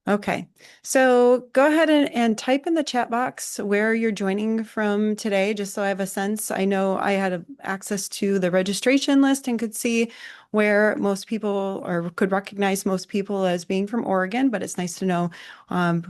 Okay, so go ahead and type in the chat box where you're joining from today, just so I have a sense. I know I had access to the registration list and could see where most people or could recognize most people as being from Oregon, but it's nice to know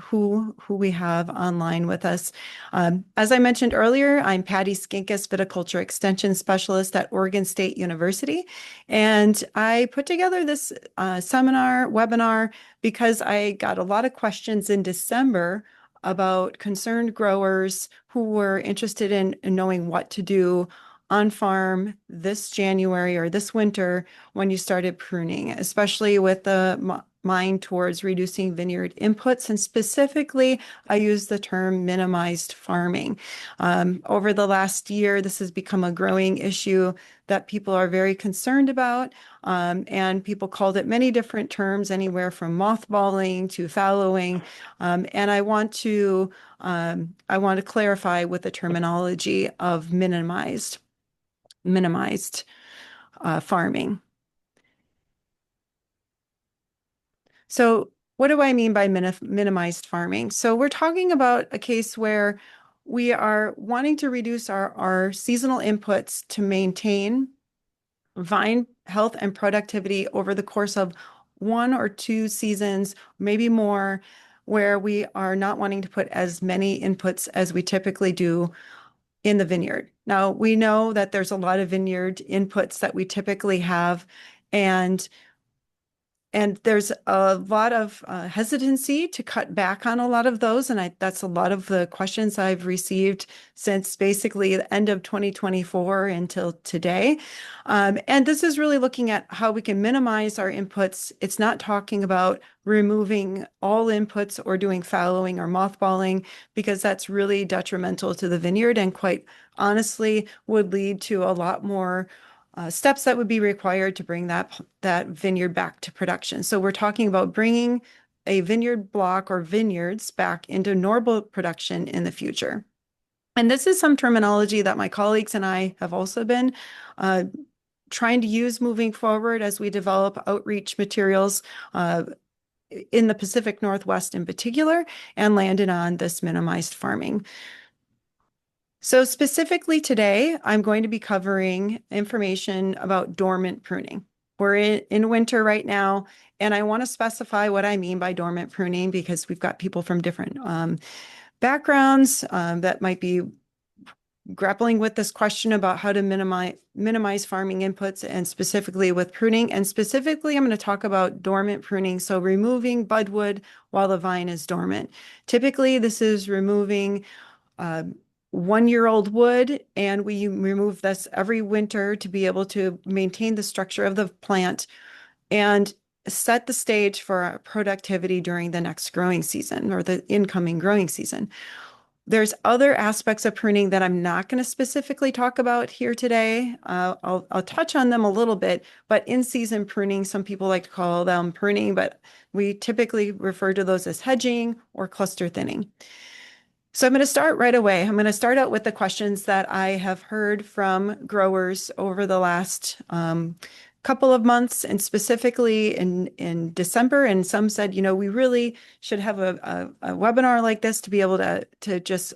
who we have online with us. As I mentioned earlier, I'm Patty Skinkis, Viticulture Extension Specialist at Oregon State University, and I put together this webinar because I got a lot of questions in December about concerned growers who were interested in knowing what to do on farm this January or this winter when you started pruning, especially with the mind towards reducing vineyard inputs. And specifically, I use the term minimized farming. Over the last year, this has become a growing issue that people are very concerned about. And people called it many different terms, anywhere from mothballing to fallowing. And I want to clarify with the terminology of minimized farming. So what do I mean by minimized farming? So we're talking about a case where we are wanting to reduce our seasonal inputs to maintain vine health and productivity over the course of 1 or 2 seasons, maybe more, where we are not wanting to put as many inputs as we typically do in the vineyard. Now, we know that there's a lot of vineyard inputs that we typically have, and there's a lot of hesitancy to cut back on a lot of those. And that's a lot of the questions I've received since basically the end of 2024 until today. And this is really looking at how we can minimize our inputs. It's not talking about removing all inputs or doing fallowing or mothballing, because that's really detrimental to the vineyard and quite honestly would lead to a lot more steps that would be required to bring that vineyard back to production. So we're talking about bringing a vineyard block or vineyards back into normal production in the future. And this is some terminology that my colleagues and I have also been trying to use moving forward as we develop outreach materials in the Pacific Northwest in particular, and landed on this minimized farming. So specifically today, I'm going to be covering information about dormant pruning. We're in winter right now, and I want to specify what I mean by dormant pruning because we've got people from different backgrounds that might be grappling with this question about how to minimize farming inputs, and specifically with pruning. And specifically, I'm going to talk about dormant pruning, so removing budwood while the vine is dormant. Typically, this is removing 1-year-old wood, and we remove this every winter to be able to maintain the structure of the plant and set the stage for productivity during the next growing season or the incoming growing season. There's other aspects of pruning that I'm not going to specifically talk about here today. I'll touch on them a little bit, but in-season pruning, some people like to call them pruning, but we typically refer to those as hedging or cluster thinning. So I'm going to start right away. I'm going to start out with the questions that I have heard from growers over the last couple of months, and specifically in December. And some said, we really should have a webinar like this to be able to just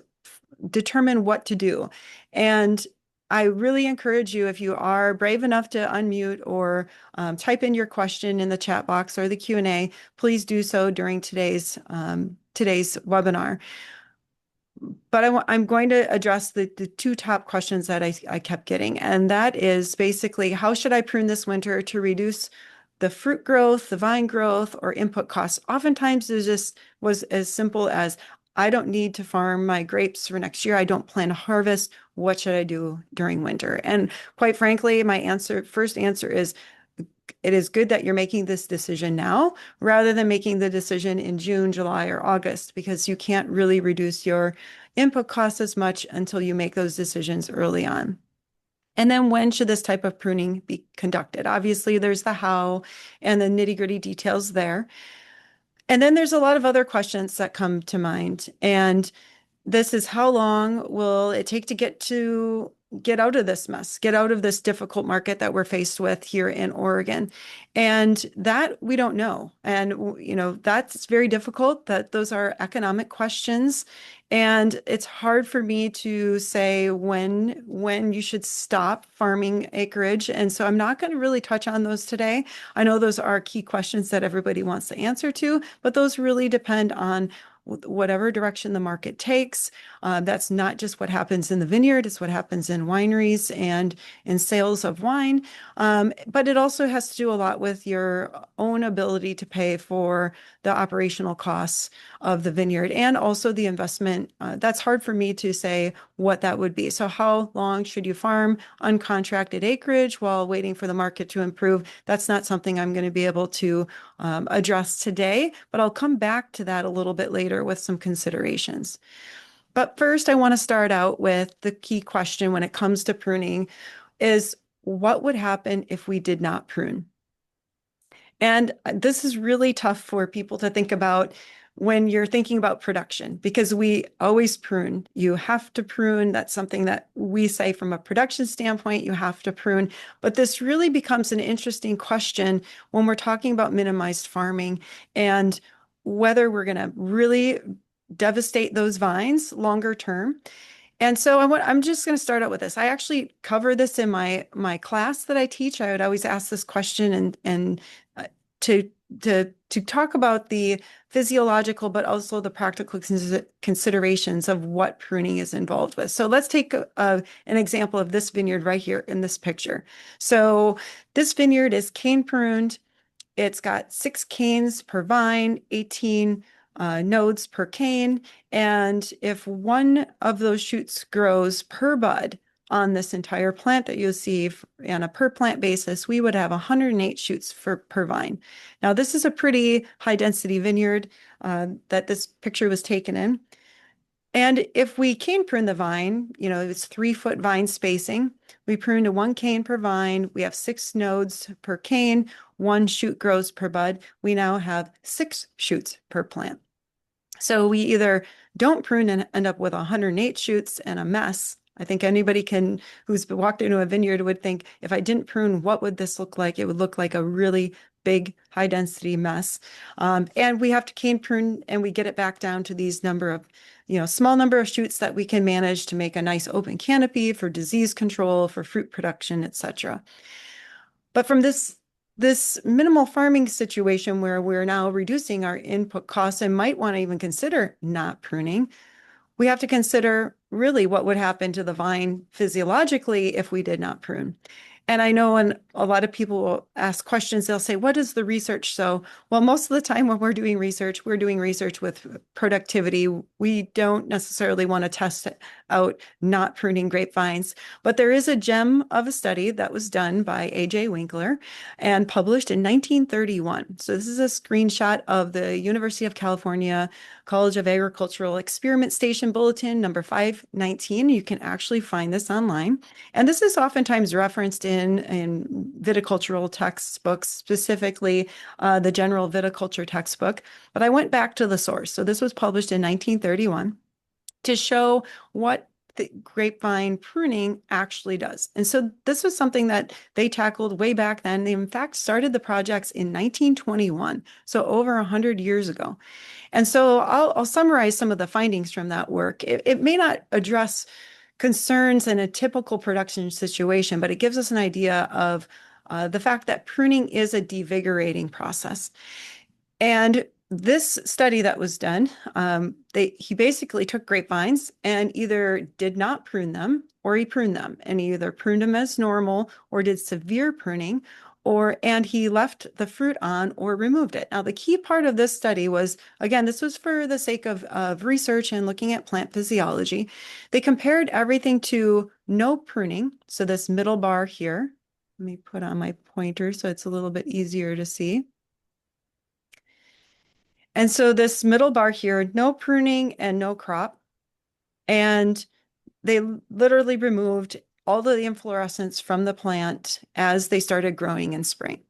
determine what to do. And I really encourage you, if you are brave enough to unmute or type in your question in the chat box or the Q&A, please do so during today's webinar. But I'm going to address the two top questions that I kept getting. And that is basically, how should I prune this winter to reduce the fruit growth, the vine growth, or input costs? Oftentimes it just was as simple as, I don't need to farm my grapes for next year. I don't plan to harvest. What should I do during winter? And quite frankly, my first answer is, it is good that you're making this decision now rather than making the decision in June, July, or August, because you can't really reduce your input costs as much until you make those decisions early on. And then when should this type of pruning be conducted? Obviously, there's the how and the nitty-gritty details there. And then there's a lot of other questions that come to mind. And this is, how long will it take to get to get out of this mess, get out of this difficult market that we're faced with here in Oregon. And that we don't know. And, that's very difficult, that those are economic questions. And it's hard for me to say when you should stop farming acreage. And so I'm not going to really touch on those today. I know those are key questions that everybody wants the answer to, but those really depend on whatever direction the market takes. That's not just what happens in the vineyard, it's what happens in wineries and in sales of wine. But it also has to do a lot with your own ability to pay for the operational costs of the vineyard and also the investment. That's hard for me to say what that would be. So how long should you farm uncontracted acreage while waiting for the market to improve? That's not something I'm going to be able to address today, but I'll come back to that a little bit later with some considerations. But first, I want to start out with the key question when it comes to pruning is what would happen if we did not prune? And this is really tough for people to think about when you're thinking about production, because we always prune. You have to prune. That's something that we say from a production standpoint, you have to prune. But this really becomes an interesting question when we're talking about minimized farming and whether we're going to really devastate those vines longer term. And so I'm just going to start out with this. I actually cover this in my class that I teach. I would always ask this question and uh, to to talk about the physiological, but also the practical considerations of what pruning is involved with. So let's take an example of this vineyard right here in this picture. So this vineyard is cane pruned. It's got 6 canes per vine, 18 nodes per cane. And if one of those shoots grows per bud on this entire plant that you'll see on a per plant basis, we would have 108 shoots per vine. Now, this is a pretty high density vineyard that this picture was taken in. And if we cane prune the vine, it's 3-foot vine spacing. We prune to 1 cane per vine. We have 6 nodes per cane. 1 shoot grows per bud. We now have 6 shoots per plant. So we either don't prune and end up with 108 shoots and a mess. I think anybody who's walked into a vineyard would think, if I didn't prune, what would this look like? It would look like a really big, high density mess. And we have to cane prune and we get it back down to these small number of shoots that we can manage to make a nice open canopy for disease control, for fruit production, etc. But from this minimal farming situation where we're now reducing our input costs and might want to even consider not pruning, we have to consider really what would happen to the vine physiologically if we did not prune. And I know when a lot of people will ask questions, they'll say, what is the research? So, well, most of the time when we're doing research with productivity. We don't necessarily want to test out not pruning grapevines. But there is a gem of a study that was done by A.J. Winkler and published in 1931. So this is a screenshot of the University of California College of Agricultural Experiment Station Bulletin number 519. You can actually find this online. And this is oftentimes referenced in viticultural textbooks, specifically the General Viticulture textbook. But I went back to the source. So this was published in 1931 to show what the grapevine pruning actually does. And so this was something that they tackled way back then. They, in fact, started the projects in 1921, so over 100 years ago. And so I'll summarize some of the findings from that work. It may not address concerns in a typical production situation, but it gives us an idea of the fact that pruning is a devigorating process. And this study that was done, he basically took grapevines and either did not prune them or he pruned them, and he either pruned them as normal or did severe pruning, and he left the fruit on or removed it. Now, the key part of this study was, again, this was for the sake of research and looking at plant physiology. They compared everything to no pruning. So this middle bar here, let me put on my pointer so it's a little bit easier to see. And so this middle bar here, no pruning and no crop. And they literally removed all of the inflorescence from the plant as they started growing in spring.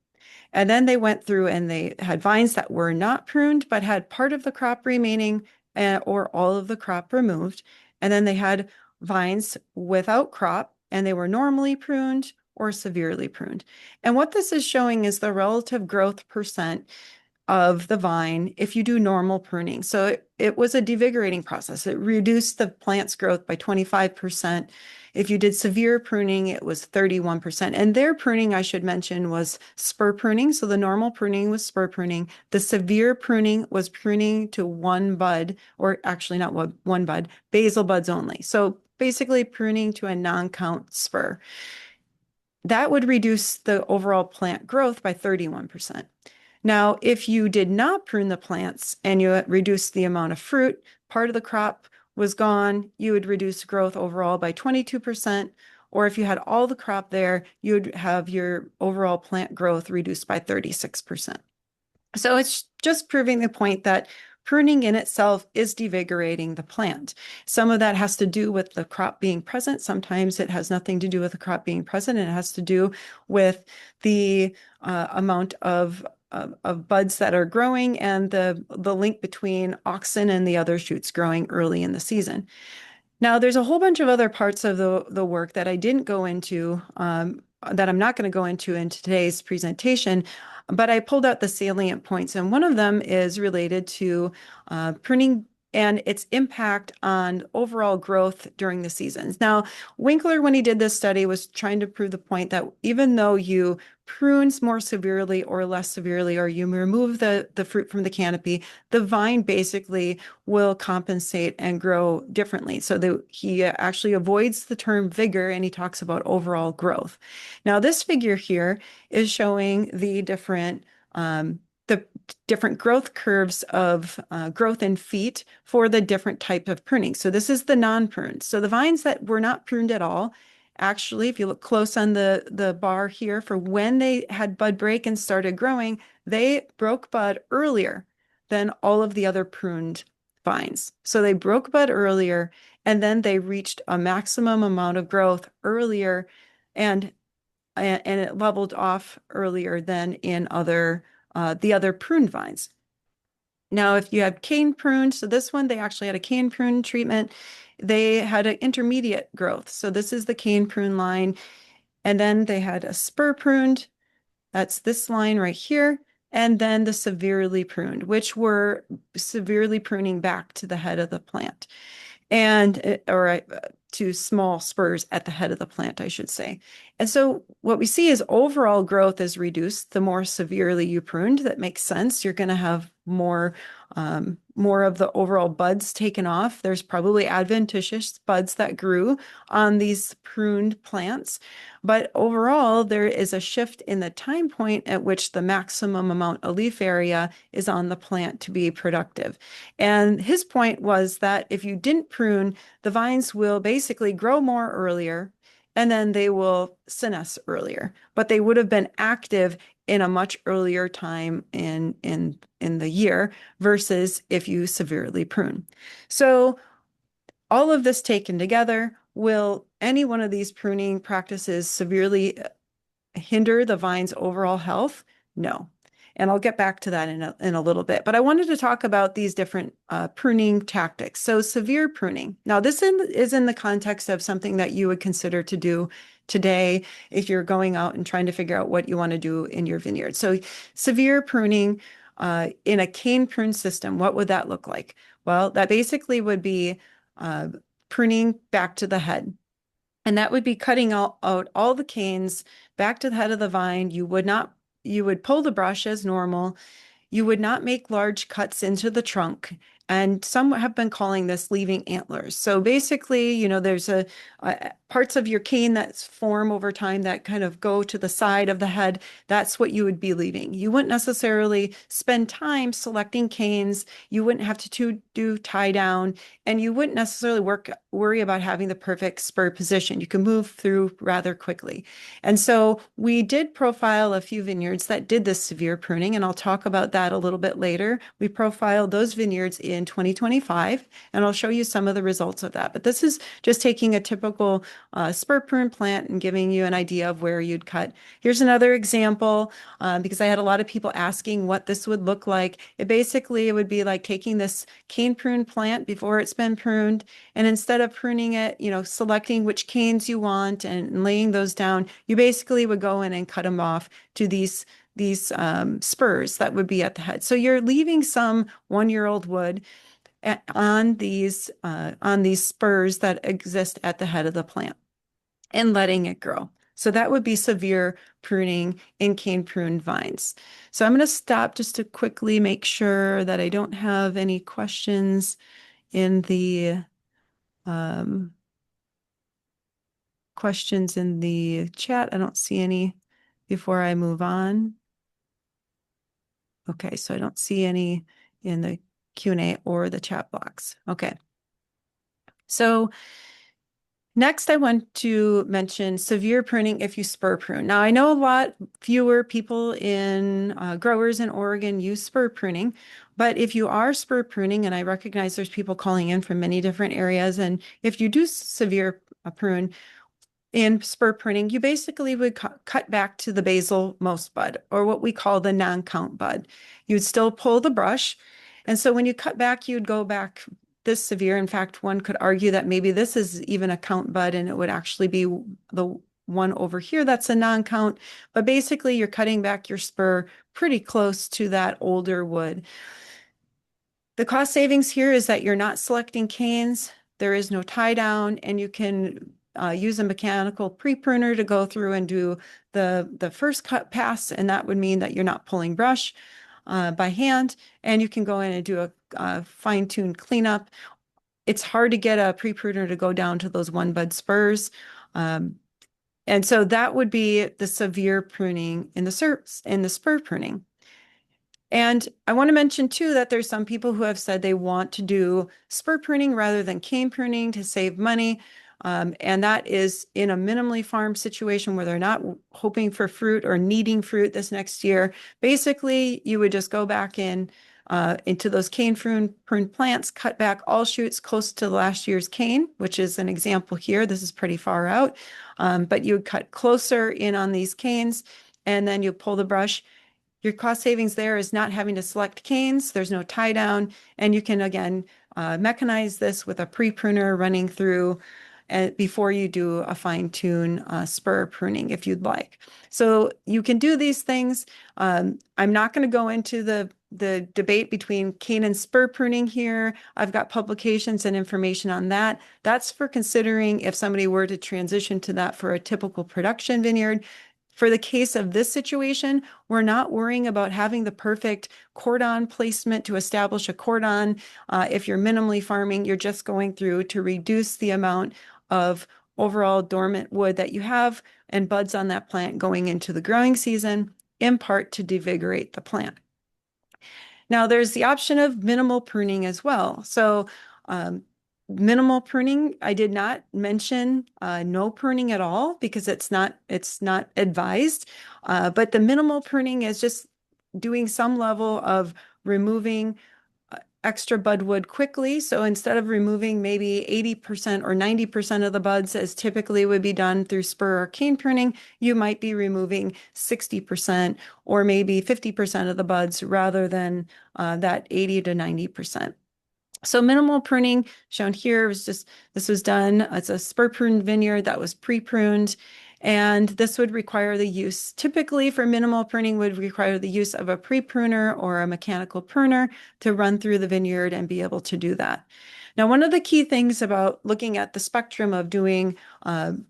And then they went through and they had vines that were not pruned, but had part of the crop remaining or all of the crop removed. And then they had vines without crop and they were normally pruned or severely pruned. And what this is showing is the relative growth percent of the vine if you do normal pruning. So it was a devigorating process. It reduced the plant's growth by 25%. If you did severe pruning, it was 31%. And their pruning, I should mention, was spur pruning. So the normal pruning was spur pruning. The severe pruning was pruning to one bud, or actually not one bud, basal buds only. So basically pruning to a non-count spur. That would reduce the overall plant growth by 31%. Now, if you did not prune the plants and you reduced the amount of fruit, part of the crop was gone, you would reduce growth overall by 22%. Or if you had all the crop there, you would have your overall plant growth reduced by 36%. So it's just proving the point that pruning in itself is devigorating the plant. Some of that has to do with the crop being present. Sometimes it has nothing to do with the crop being present, and it has to do with the amount of buds that are growing and the link between auxin and the other shoots growing early in the season. Now, there's a whole bunch of other parts of the work that I didn't go into, that I'm not going to go into in today's presentation, but I pulled out the salient points, and one of them is related to pruning and its impact on overall growth during the seasons. Now, Winkler, when he did this study, was trying to prove the point that even though you prune more severely or less severely, or you remove the fruit from the canopy, the vine basically will compensate and grow differently. So he actually avoids the term vigor, and he talks about overall growth. Now, this figure here is showing the different growth curves of growth in feet for the different type of pruning. So this is the non-pruned. So the vines that were not pruned at all, actually, if you look close on the bar here, for when they had bud break and started growing, they broke bud earlier than all of the other pruned vines. So they broke bud earlier, and then they reached a maximum amount of growth earlier, and it leveled off earlier than in the other pruned vines. Now, if you have cane pruned, so this one, they actually had a cane prune treatment. They had an intermediate growth. So this is the cane prune line. And then they had a spur pruned. That's this line right here. And then the severely pruned, which were severely pruning back to the head of the plant. Or to small spurs at the head of the plant, I should say. And so what we see is overall growth is reduced the more severely you pruned. That makes sense. You're going to have more of the overall buds taken off. There's probably adventitious buds that grew on these pruned plants. But overall, there is a shift in the time point at which the maximum amount of leaf area is on the plant to be productive. And his point was that if you didn't prune, the vines will basically grow more earlier, and then they will senesce earlier, but they would have been active in a much earlier time in the year versus if you severely prune. So all of this taken together, will any one of these pruning practices severely hinder the vine's overall health? No. And I'll get back to that in a little bit. But I wanted to talk about these different pruning tactics. So severe pruning. Now, this is in the context of something that you would consider to do today if you're going out and trying to figure out what you want to do in your vineyard. So severe pruning in a cane prune system, what would that look like? Well, that basically would be pruning back to the head. And that would be cutting out all the canes back to the head of the vine. You would pull the brush as normal. You would not make large cuts into the trunk. And some have been calling this leaving antlers. So basically, there's parts of your cane that form over time that kind of go to the side of the head. That's what you would be leaving. You wouldn't necessarily spend time selecting canes. You wouldn't have to do tie down, and you wouldn't necessarily worry about having the perfect spur position. You can move through rather quickly. And so we did profile a few vineyards that did this severe pruning, and I'll talk about that a little bit later. We profiled those vineyards in 2025, and I'll show you some of the results of that. But this is just taking a typical spur prune plant and giving you an idea of where you'd cut. Here's another example because I had a lot of people asking what this would look like. It would be like taking this cane prune plant before it's been pruned, and instead of pruning it, selecting which canes you want and laying those down, you basically would go in and cut them off to these spurs that would be at the head. So you're leaving some 1-year-old wood on these spurs that exist at the head of the plant and letting it grow. So that would be severe pruning in cane pruned vines. So I'm going to stop just to quickly make sure that I don't have any in the um, questions in the chat. I don't see any before I move on. Okay, so I don't see any in the Q&A or the chat box. Okay. So next, I want to mention severe pruning if you spur prune. Now, I know a lot fewer people growers in Oregon use spur pruning, but if you are spur pruning, and I recognize there's people calling in from many different areas, and if you do severe prune, in spur pruning, you basically would cut back to the basal most bud, or what we call the non-count bud. You'd still pull the brush. And so when you cut back, you'd go back this severe. In fact, one could argue that maybe this is even a count bud, and it would actually be the one over here that's a non-count. But basically, you're cutting back your spur pretty close to that older wood. The cost savings here is that you're not selecting canes. There is no tie down, and you can use a mechanical pre-pruner to go through and do the first cut pass, and that would mean that you're not pulling brush by hand, and you can go in and do a fine-tuned cleanup. It's hard to get a pre-pruner to go down to those one bud spurs. And so that would be the severe pruning in the spur pruning. And I want to mention too that there's some people who have said they want to do spur pruning rather than cane pruning to save money. And that is in a minimally farmed situation where they're not hoping for fruit or needing fruit this next year. Basically, you would just go back into those cane pruned plants, cut back all shoots close to last year's cane, which is an example here. This is pretty far out, but you would cut closer in on these canes, and then you pull the brush. Your cost savings there is not having to select canes. There's no tie down, and you can again mechanize this with a pre-pruner running through before you do a fine-tune spur pruning if you'd like. So you can do these things. I'm not going to go into the debate between cane and spur pruning here. I've got publications and information on that. That's for considering if somebody were to transition to that for a typical production vineyard. For the case of this situation, we're not worrying about having the perfect cordon placement to establish a cordon. If you're minimally farming, you're just going through to reduce the amount of overall dormant wood that you have and buds on that plant going into the growing season, in part to devigorate the plant. Now, there's the option of minimal pruning as well. So minimal pruning, I did not mention no pruning at all because it's not advised. But the minimal pruning is just doing some level of removing extra bud wood quickly. So instead of removing maybe 80% or 90% of the buds as typically would be done through spur or cane pruning, you might be removing 60% or maybe 50% of the buds rather than that 80 to 90%. So minimal pruning shown here this was done. It's a spur pruned vineyard that was pre-pruned. And this would require the use, typically for minimal pruning would require the use of a pre-pruner or a mechanical pruner to run through the vineyard and be able to do that. Now, one of the key things about looking at the spectrum of doing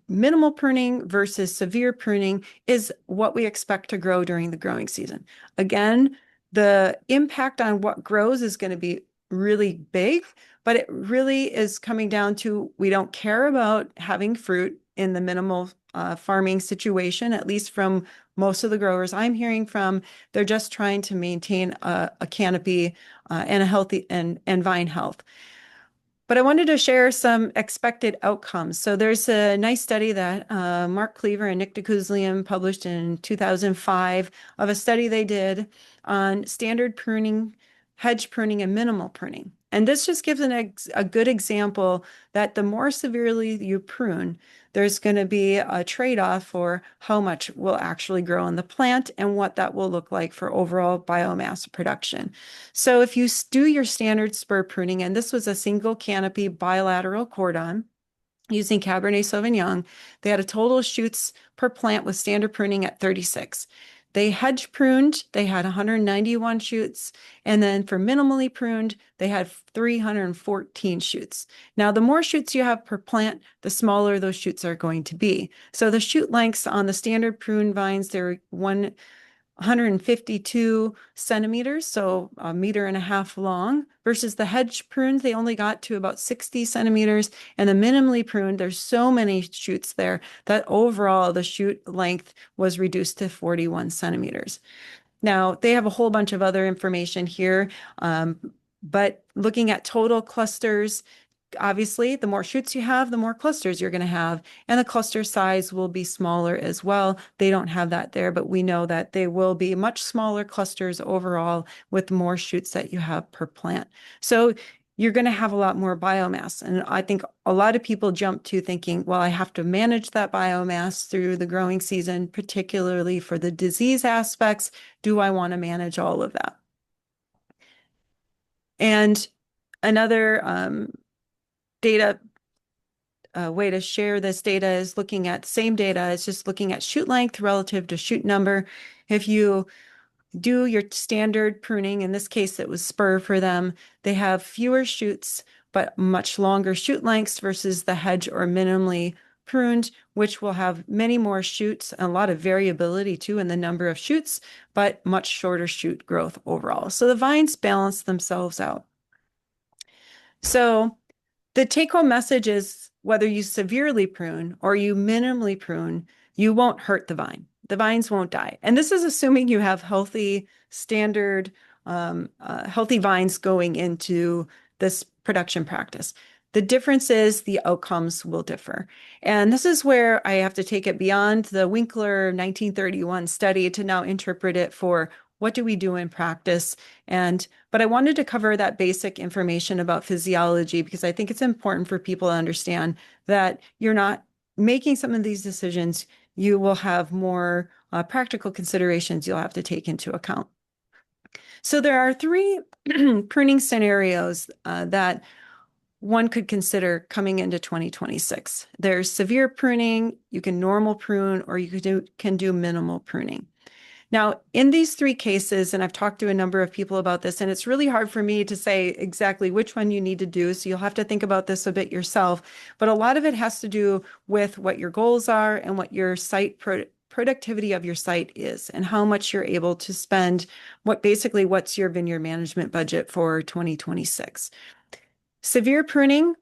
minimal pruning versus severe pruning is what we expect to grow during the growing season. Again, the impact on what grows is going to be really big, but it really is coming down to we don't care about having fruit in the minimal farming situation, at least from most of the growers I'm hearing from. They're just trying to maintain a canopy and a healthy and vine health. But I wanted to share some expected outcomes. So there's a nice study that Mark Cleaver and Nick DeKuzlian published in 2005 of a study they did on standard pruning, hedge pruning, and minimal pruning. And this just gives a good example that the more severely you prune, there's going to be a trade-off for how much will actually grow in the plant and what that will look like for overall biomass production. So if you do your standard spur pruning, and this was a single canopy bilateral cordon, using Cabernet Sauvignon, they had a total of shoots per plant with standard pruning at 36. They hedge pruned, they had 191 shoots, and then for minimally pruned, they had 314 shoots. Now, the more shoots you have per plant, the smaller those shoots are going to be. So the shoot lengths on the standard prune vines, they're 152 centimeters, so a meter and a half long, versus the hedge prunes, they only got to about 60 centimeters. And the minimally pruned, there's so many shoots there that overall the shoot length was reduced to 41 centimeters. Now, they have a whole bunch of other information here, but looking at total clusters, obviously, the more shoots you have, the more clusters you're going to have, and the cluster size will be smaller as well. They don't have that there, but we know that they will be much smaller clusters overall with more shoots that you have per plant. So you're going to have a lot more biomass. And I think a lot of people jump to thinking, well, I have to manage that biomass through the growing season, particularly for the disease aspects. Do I want to manage all of that? And another data way to share this data is looking at the same data. It's just looking at shoot length relative to shoot number. If you do your standard pruning, in this case, it was spur for them, they have fewer shoots, but much longer shoot lengths versus the hedge or minimally pruned, which will have many more shoots, and a lot of variability too in the number of shoots, but much shorter shoot growth overall. So the vines balance themselves out. So the take-home message is whether you severely prune or you minimally prune, you won't hurt the vine. The vines won't die. And this is assuming you have healthy, standard, healthy vines going into this production practice. The difference is the outcomes will differ. And this is where I have to take it beyond the Winkler 1931 study to now interpret it for what do we do in practice. But I wanted to cover that basic information about physiology because I think it's important for people to understand that you're not making some of these decisions. You will have more practical considerations you'll have to take into account. So there are three pruning scenarios that one could consider coming into 2026. There's severe pruning, you can normal prune, or you can do minimal pruning. Now, in these three cases, and I've talked to a number of people about this, and it's really hard for me to say exactly which one you need to do, so you'll have to think about this a bit yourself. But a lot of it has to do with what your goals are and what your site productivity of your site is and how much you're able to spend, what's your vineyard management budget for 2026. Severe pruning,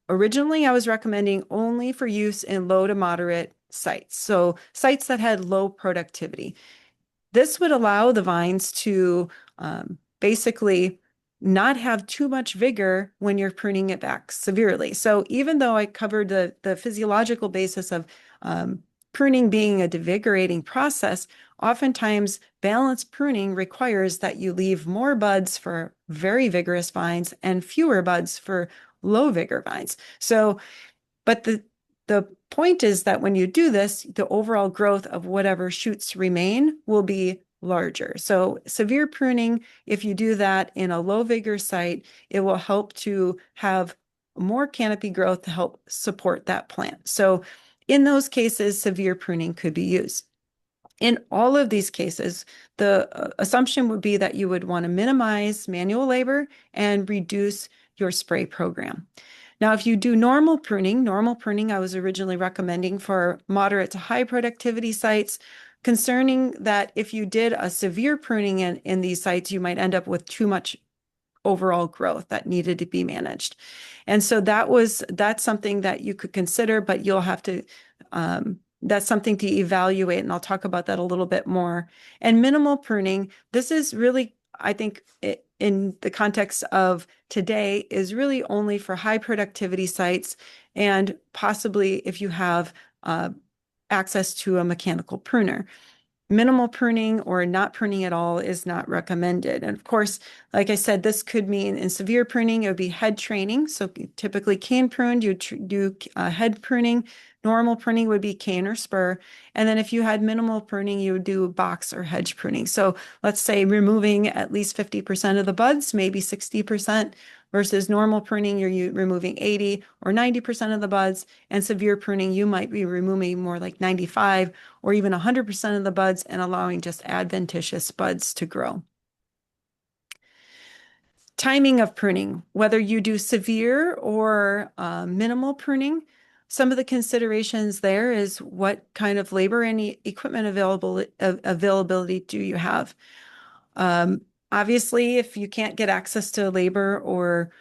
originally I was recommending only for use in low to moderate sites, so sites that had low productivity. This would allow the vines to basically not have too much vigor when you're pruning it back severely. So even though I covered the physiological basis of pruning being a devigorating process, oftentimes balanced pruning requires that you leave more buds for very vigorous vines and fewer buds for low vigor vines. But the point is that when you do this, the overall growth of whatever shoots remain will be larger. So severe pruning, if you do that in a low vigor site, it will help to have more canopy growth to help support that plant. So in those cases, severe pruning could be used. In all of these cases, the assumption would be that you would want to minimize manual labor and reduce your spray program. Now, if you do normal pruning I was originally recommending for moderate to high productivity sites, concerning that if you did a severe pruning in these sites, you might end up with too much overall growth that needed to be managed. And so that's something that you could consider, but you'll have to, that's something to evaluate. And I'll talk about that a little bit more. And minimal pruning, this is really, I think, in the context of today, is really only for high productivity sites and possibly if you have access to a mechanical pruner. minimal pruning or not pruning at all is not recommended. And of course, like I said, this could mean in severe pruning, it would be head training. So typically cane pruned, you do head pruning. Normal pruning would be cane or spur. And then if you had minimal pruning, you would do box or hedge pruning. So let's say removing at least 50% of the buds, maybe 60%, versus normal pruning, you're removing 80 or 90% of the buds. And severe pruning, you might be removing more like 95 or even 100% of the buds and allowing just adventitious buds to grow. Timing of pruning, whether you do severe or minimal pruning, some of the considerations there is what kind of labor and equipment availability do you have? Obviously, if you can't get access to labor or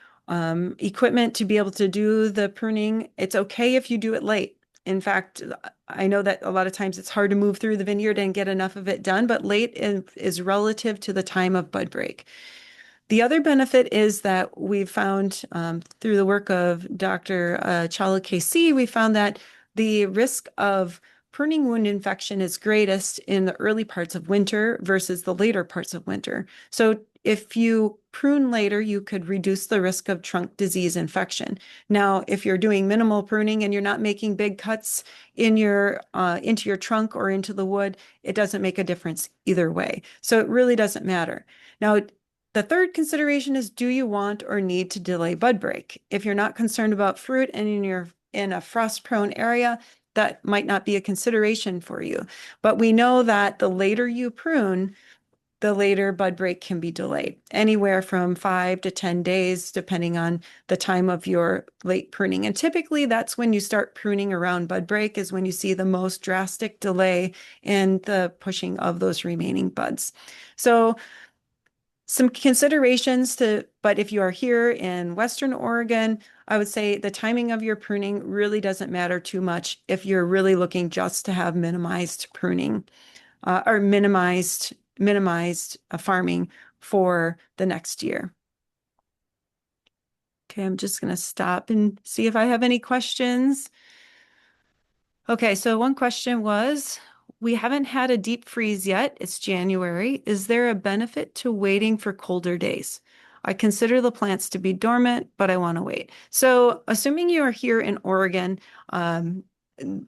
equipment to be able to do the pruning, it's okay if you do it late. In fact, I know that a lot of times it's hard to move through the vineyard and get enough of it done, but late is relative to the time of bud break. The other benefit is that we've found through the work of Dr. Chawla KC, we found that the risk of pruning wound infection is greatest in the early parts of winter versus the later parts of winter. So if you prune later, you could reduce the risk of trunk disease infection. Now, if you're doing minimal pruning and you're not making big cuts in your into your trunk or into the wood, it doesn't make a difference either way. So it really doesn't matter. Now, the third consideration is, do you want or need to delay bud break? If you're not concerned about fruit and you're in a frost-prone area, that might not be a consideration for you. But we know that the later you prune, the later bud break can be delayed, anywhere from 5 to 10 days, depending on the time of your late pruning. And typically that's when you start pruning around bud break is when you see the most drastic delay in the pushing of those remaining buds. So some considerations but if you are here in Western Oregon, I would say the timing of your pruning really doesn't matter too much if you're really looking just to have minimized pruning or minimized farming for the next year. Okay, I'm just going to stop and see if I have any questions. Okay, so one question was, we haven't had a deep freeze yet. It's January. Is there a benefit to waiting for colder days? I consider the plants to be dormant, but I want to wait. So assuming you are here in Oregon,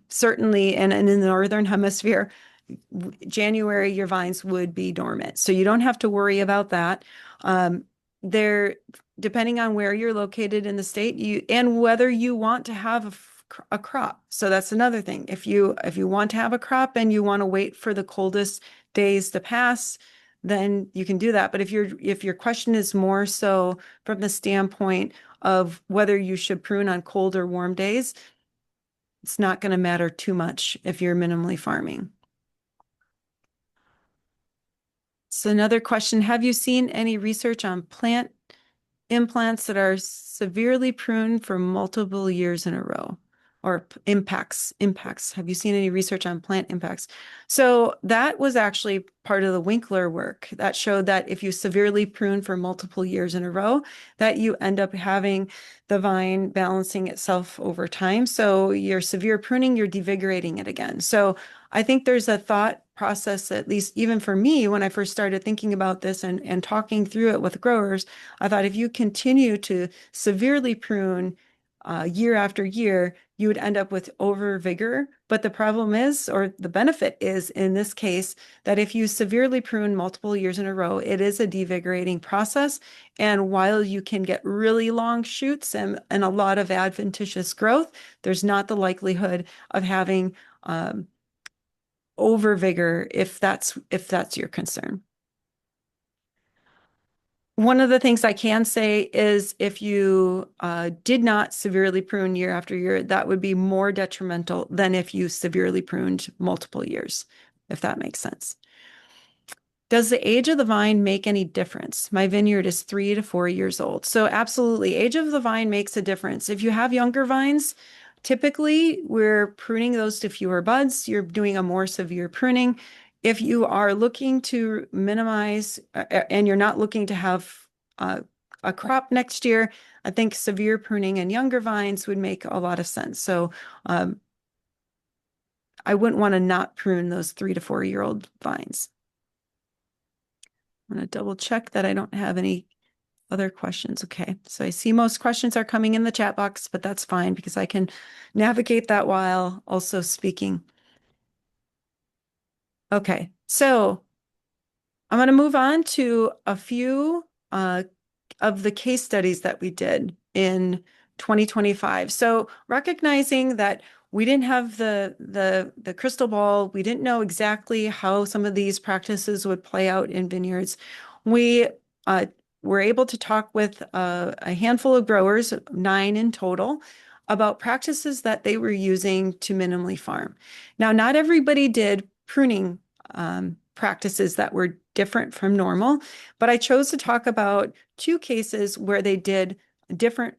certainly, and in the Northern Hemisphere, January, your vines would be dormant. So you don't have to worry about that. Depending on where you're located in the state, and whether you want to have a crop. So that's another thing. If you want to have a crop and you want to wait for the coldest days to pass, then you can do that. But if your question is more so from the standpoint of whether you should prune on cold or warm days, it's not going to matter too much if you're minimally farming. So another question, have you seen any research on plant implants that are severely pruned for multiple years in a row? Or impacts. Have you seen any research on plant impacts? So that was actually part of the Winkler work that showed that if you severely prune for multiple years in a row, that you end up having the vine balancing itself over time. So you're severe pruning, you're devigorating it again. So I think there's a thought process, at least even for me, when I first started thinking about this and talking through it with growers, I thought if you continue to severely prune year after year, you would end up with over vigor. But the problem is, or the benefit is in this case, that if you severely prune multiple years in a row, it is a devigorating process. And while you can get really long shoots and a lot of adventitious growth, there's not the likelihood of having over vigor if that's your concern. One of the things I can say is if you did not severely prune year after year, that would be more detrimental than if you severely pruned multiple years, if that makes sense. Does the age of the vine make any difference? My vineyard is 3 to 4 years old. So absolutely, age of the vine makes a difference. If you have younger vines, typically we're pruning those to fewer buds. You're doing a more severe pruning. If you are looking to minimize and you're not looking to have a crop next year, I think severe pruning and younger vines would make a lot of sense. So I wouldn't want to not prune those 3 to 4 year old vines. I'm going to double check that I don't have any other questions. Okay, so I see most questions are coming in the chat box, but that's fine because I can navigate that while also speaking. Okay, so I'm going to move on to a few of the case studies that we did in 2025. So recognizing that we didn't have the crystal ball, we didn't know exactly how some of these practices would play out in vineyards. We uh, were able to talk with a handful of growers, 9 in total, about practices that they were using to minimally farm. Now, not everybody did pruning practices that were different from normal, but I chose to talk about 2 cases where they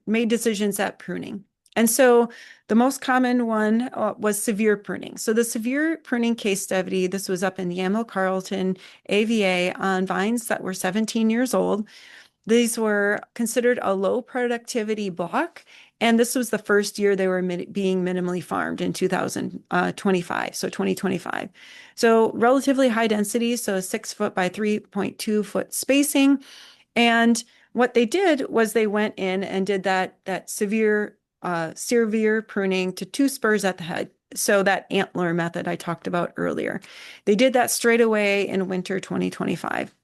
made decisions at pruning. And so the most common one was severe pruning. So the severe pruning case study, this was up in Yamhill Carlton, AVA, on vines that were 17 years old. These were considered a low productivity block, and this was the first year they were being minimally farmed in 2025, so 2025. So relatively high density, so 6 foot by 3.2 foot spacing. And what they did was they went in and did that severe pruning to 2 spurs at the head. So that antler method I talked about earlier. They did that straight away in winter 2025.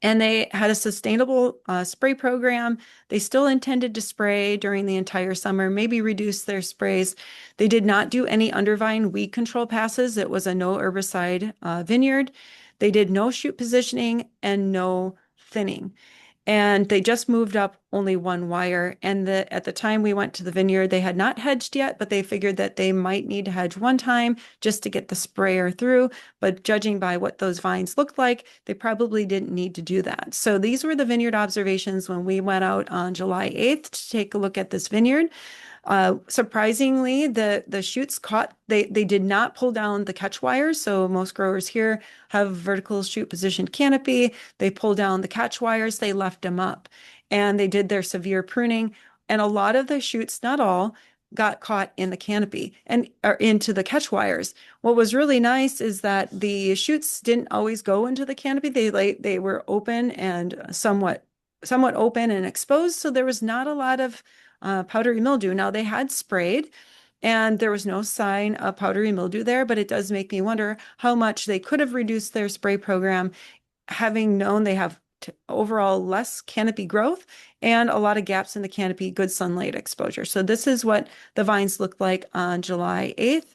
And they had a sustainable spray program. They still intended to spray during the entire summer, maybe reduce their sprays. They did not do any undervine weed control passes. It was a no herbicide vineyard. They did no shoot positioning and no thinning. And they just moved up only 1 wire. And at the time we went to the vineyard, they had not hedged yet, but they figured that they might need to hedge one time just to get the sprayer through. But judging by what those vines looked like, they probably didn't need to do that. So these were the vineyard observations when we went out on July 8th to take a look at this vineyard. Surprisingly, the shoots they did not pull down the catch wires. So most growers here have vertical shoot positioned canopy. They pulled down the catch wires, they left them up, and they did their severe pruning. And a lot of the shoots, not all, got caught in the canopy and or into the catch wires. What was really nice is that the shoots didn't always go into the canopy. They were open and somewhat open and exposed. So there was not a lot of powdery mildew. Now they had sprayed and there was no sign of powdery mildew there, but it does make me wonder how much they could have reduced their spray program, having known they have overall less canopy growth and a lot of gaps in the canopy, good sunlight exposure. So this is what the vines looked like on July 8th.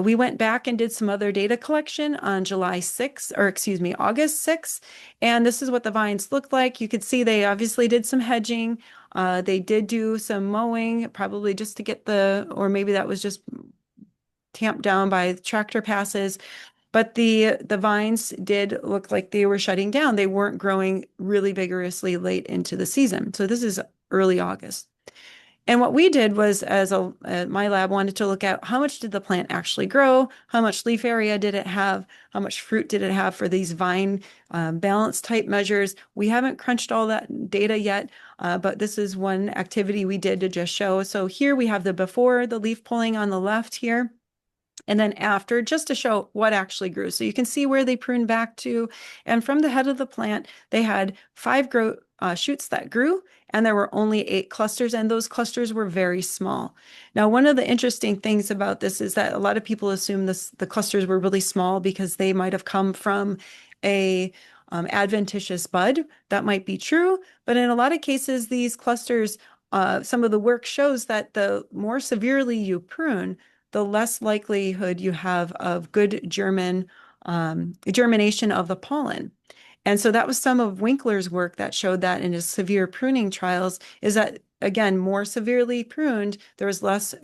We went back and did some other data collection on July 6th, or excuse me, August 6th. And this is what the vines looked like. You could see they obviously did some hedging. They did do some mowing, probably just to get or maybe that was just tamped down by tractor passes. But the vines did look like they were shutting down. They weren't growing really vigorously late into the season. So this is early August. And what we did was, my lab wanted to look at how much did the plant actually grow, how much leaf area did it have, how much fruit did it have for these vine balance type measures. We haven't crunched all that data yet, but this is one activity we did to just show. So here we have the before, the leaf pulling on the left here, and then after, just to show what actually grew. So you can see where they pruned back to. And from the head of the plant, they had 5 shoots that grew, and there were only 8 clusters, and those clusters were very small. Now, one of the interesting things about this is that a lot of people assume the clusters were really small because they might have come from a adventitious bud. That might be true, but in a lot of cases, these clusters, some of the work shows that the more severely you prune, the less likelihood you have of good germination of the pollen. And so that was some of Winkler's work that showed that in his severe pruning trials is that, again, more severely pruned, there was less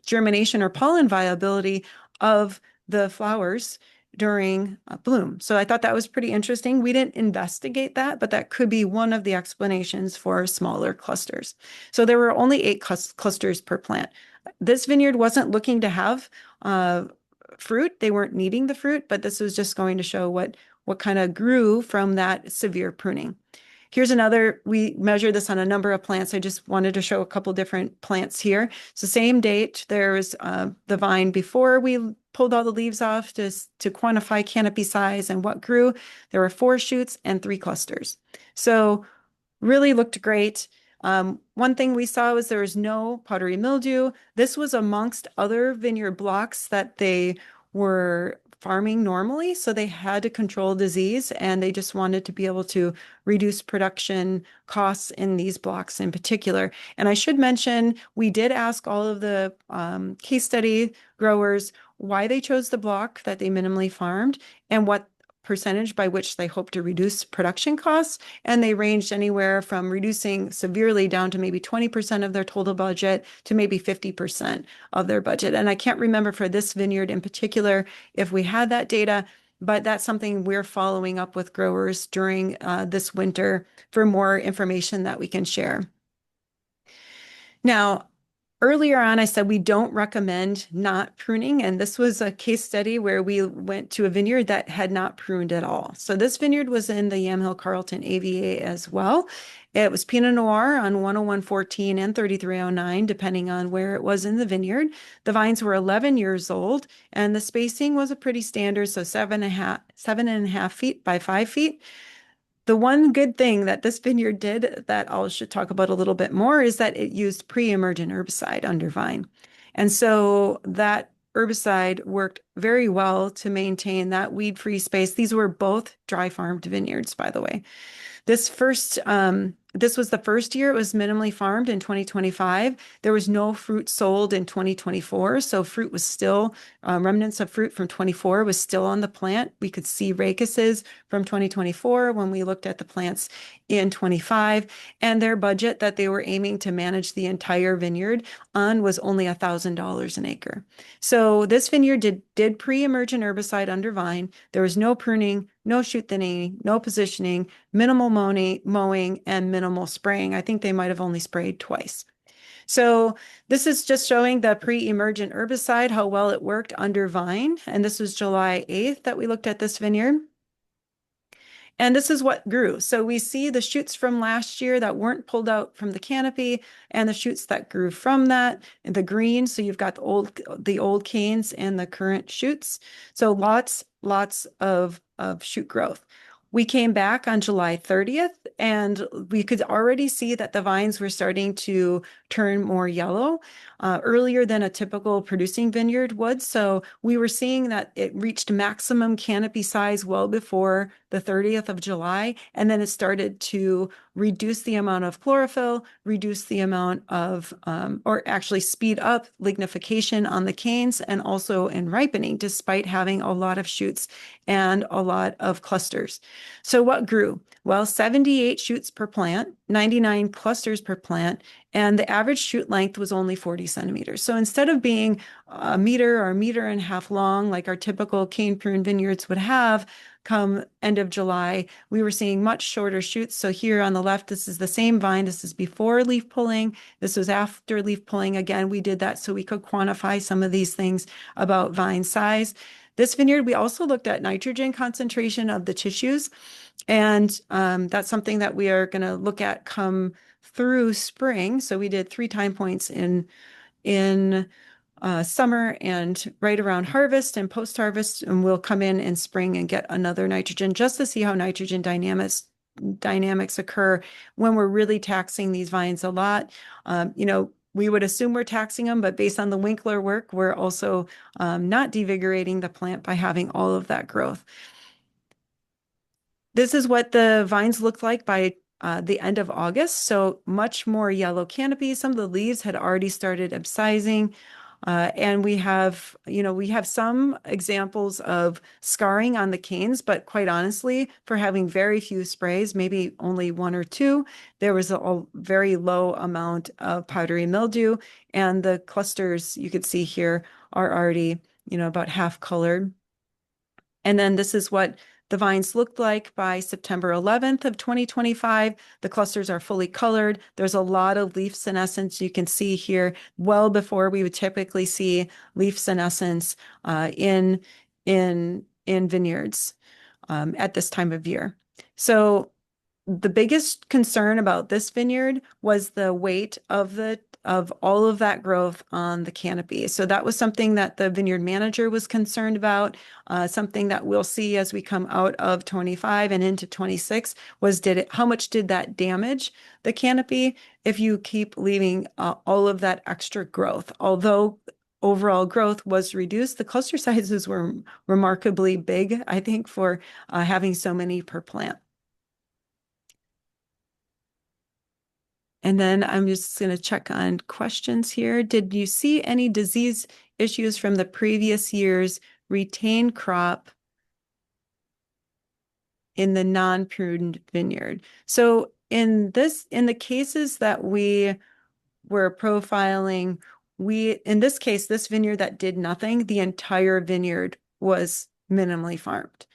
germination or pollen viability of the flowers during bloom. So I thought that was pretty interesting. We didn't investigate that, but that could be one of the explanations for smaller clusters. So there were only 8 clusters per plant. This vineyard wasn't looking to have fruit. They weren't needing the fruit, but this was just going to show what kind of grew from that severe pruning. Here's another, we measured this on a number of plants. I just wanted to show a couple different plants here. So same date, there's the vine before we pulled all the leaves off to quantify canopy size and what grew. There were 4 shoots and 3 clusters. So really looked great. One thing we saw was there was no powdery mildew. This was amongst other vineyard blocks that they were farming normally, so they had to control disease and they just wanted to be able to reduce production costs in these blocks in particular. And I should mention, we did ask all of the case study growers why they chose the block that they minimally farmed and what percentage by which they hope to reduce production costs. And they ranged anywhere from reducing severely down to maybe 20% of their total budget to maybe 50% of their budget. And I can't remember for this vineyard in particular if we had that data, but that's something we're following up with growers during this winter for more information that we can share. Now, earlier on, I said we don't recommend not pruning, and this was a case study where we went to a vineyard that had not pruned at all. So this vineyard was in the Yamhill Carlton AVA as well. It was Pinot Noir on 10114 and 3309, depending on where it was in the vineyard. The vines were 11 years old, and the spacing was a pretty standard, so 7.5 feet by 5 feet. The one good thing that this vineyard did that I should talk about a little bit more is that it used pre-emergent herbicide under vine. And so that herbicide worked very well to maintain that weed-free space. These were both dry farmed vineyards, by the way. This was the first year it was minimally farmed in 2025. There was no fruit sold in 2024. So fruit was still, remnants of fruit from 24 was still on the plant. We could see rachises from 2024 when we looked at the plants in 25. And their budget that they were aiming to manage the entire vineyard on was only $1,000 an acre. So this vineyard did pre-emergent herbicide under vine. There was no pruning, no shoot thinning, no positioning, minimal mowing, and minimal spraying. I think they might have only sprayed twice. So this is just showing the pre-emergent herbicide, how well it worked under vine. And this was July 8th that we looked at this vineyard. And this is what grew. So we see the shoots from last year that weren't pulled out from the canopy and the shoots that grew from that, and the green. So you've got the old canes and the current shoots. So lots of shoot growth. We came back on July 30th and we could already see that the vines were starting to turn more yellow earlier than a typical producing vineyard would. So we were seeing that it reached maximum canopy size well before the 30th of July. And then it started to reduce the amount of chlorophyll, reduce the amount of, or actually speed up lignification on the canes and also in ripening, despite having a lot of shoots and a lot of clusters. So what grew? Well, 78 shoots per plant, 99 clusters per plant, and the average shoot length was only 40 centimeters. So instead of being a meter or a meter and a half long, like our typical cane prune vineyards would have come end of July, we were seeing much shorter shoots. So here on the left, this is the same vine. This is before leaf pulling. This was after leaf pulling. Again, we did that so we could quantify some of these things about vine size. This vineyard, we also looked at nitrogen concentration of the tissues. And that's something that we are going to look at come through spring. So we did 3 time points in summer and right around harvest and post-harvest, and we'll come in spring and get another nitrogen just to see how nitrogen dynamics occur when we're really taxing these vines a lot. We would assume we're taxing them, but based on the Winkler work, we're also not devigorating the plant by having all of that growth. This is what the vines looked like by the end of August. So much more yellow canopy. Some of the leaves had already started abscising. And we have some examples of scarring on the canes, but quite honestly, for having very few sprays, maybe only 1 or 2, there was a very low amount of powdery mildew. And the clusters you could see here are already, about half colored. And then this is what the vines looked like by September 11th of 2025. The clusters are fully colored. There's a lot of leaf senescence you can see here, well before we would typically see leaf senescence in vineyards at this time of year. So the biggest concern about this vineyard was the weight of all of that growth on the canopy. So that was something that the vineyard manager was concerned about. Something that we'll see as we come out of 25 and into 26 was how much did that damage the canopy if you keep leaving all of that extra growth? Although overall growth was reduced, the cluster sizes were remarkably big, I think, for having so many per plant. And then I'm just going to check on questions here. Did you see any disease issues from the previous year's retained crop in the non-pruned vineyard? So in the cases that we were profiling, in this case, this vineyard that did nothing, the entire vineyard was minimally farmed.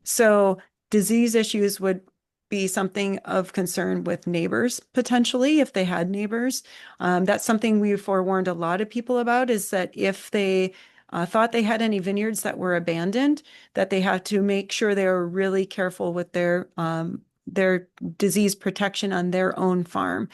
So disease issues would be something of concern with neighbors potentially if they had neighbors. That's something we forewarned a lot of people about, is that if they thought they had any vineyards that were abandoned, that they had to make sure they were really careful with their disease protection on their own farm.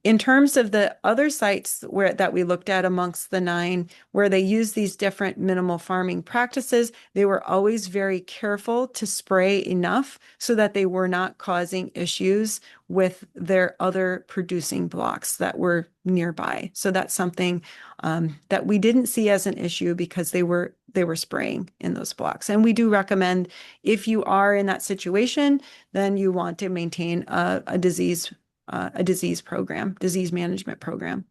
In terms of the other sites that we looked at amongst the 9, where they use these different minimal farming practices, they were always very careful to spray enough so that they were not causing issues with their other producing blocks that were nearby. So that's something that we didn't see as an issue because they were spraying in those blocks. And we do recommend, if you are in that situation, then you want to maintain a disease program, disease management program.